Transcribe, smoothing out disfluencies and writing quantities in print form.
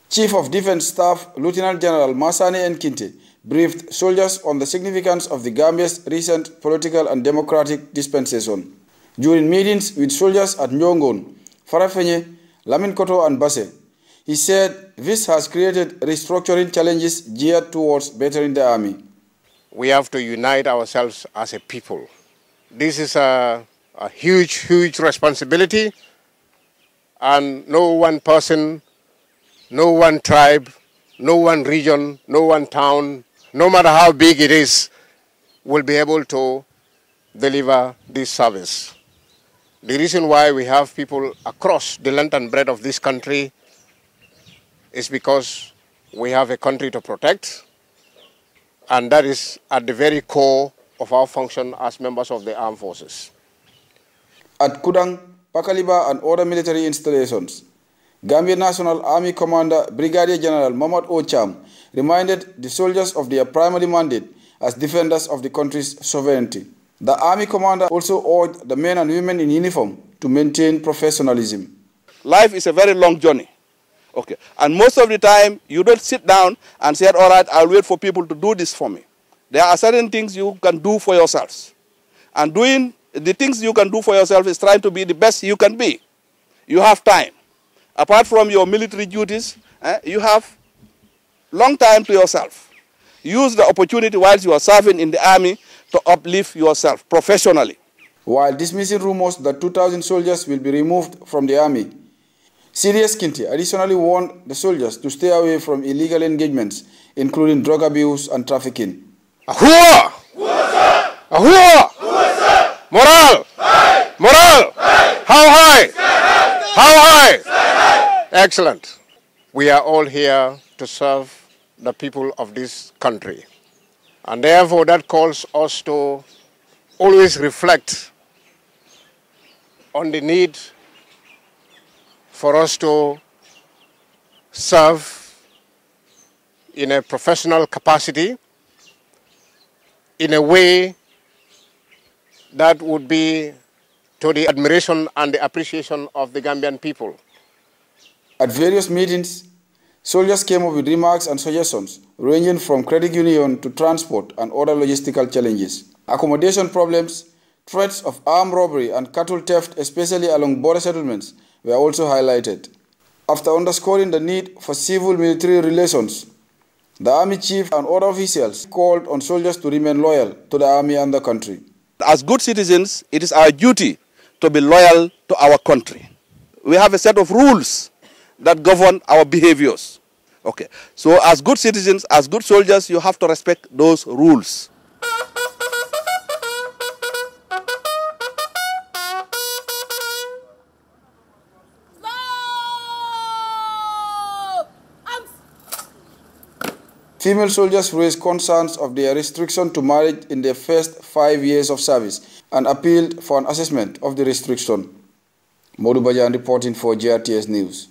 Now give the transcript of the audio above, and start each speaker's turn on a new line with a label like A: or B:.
A: Chief of Defense Staff Lieutenant General Massanneh and Kinteh briefed soldiers on the significance of the Gambia's recent political and democratic dispensation. During meetings with soldiers at Nyongon, Farafenye, Laminkoto and Basse, he said this has created restructuring challenges geared towards bettering the army.
B: We have to unite ourselves as a people. This is a huge responsibility, and no one person, no one tribe, no one region, no one town, no matter how big it is, will be able to deliver this service. The reason why we have people across the length and breadth of this country is because we have a country to protect, and that is at the very core of our function as members of the armed forces.
A: At Kudang, Pakaliba and other military installations, Gambia National Army Commander Brigadier General Mahmoud Ocham reminded the soldiers of their primary mandate as defenders of the country's sovereignty. The Army Commander also urged the men and women in uniform to maintain professionalism.
C: Life is a very long journey. Okay. And most of the time, you don't sit down and say, all right, I'll wait for people to do this for me. There are certain things you can do for yourselves. And doing the things you can do for yourself is trying to be the best you can be. You have time. Apart from your military duties, you have long time to yourself. Use the opportunity whilst you are serving in the army to uplift yourself professionally.
A: While dismissing rumors that 2,000 soldiers will be removed from the army, Serious Kinteh additionally warned the soldiers to stay away from illegal engagements, including drug abuse and trafficking.
B: Ahua! Ahua! Moral! Moral! How high? How high? Excellent. We are all here to serve the people of this country. And therefore that calls us to always reflect on the need for us to serve in a professional capacity, in a way that would be to the admiration and the appreciation of the Gambian people.
A: At various meetings, soldiers came up with remarks and suggestions ranging from credit union to transport and other logistical challenges. Accommodation problems, threats of armed robbery and cattle theft, especially along border settlements, were also highlighted. After underscoring the need for civil-military relations, the army chief and other officials called on soldiers to remain loyal to the army and the country.
C: As good citizens, it is our duty to be loyal to our country. We have a set of rules that govern our behaviors. Okay. So as good citizens, as good soldiers, you have to respect those rules.
A: Female soldiers raised concerns of their restriction to marriage in their first 5 years of service and appealed for an assessment of the restriction. Modou Bajan reporting for GRTS News.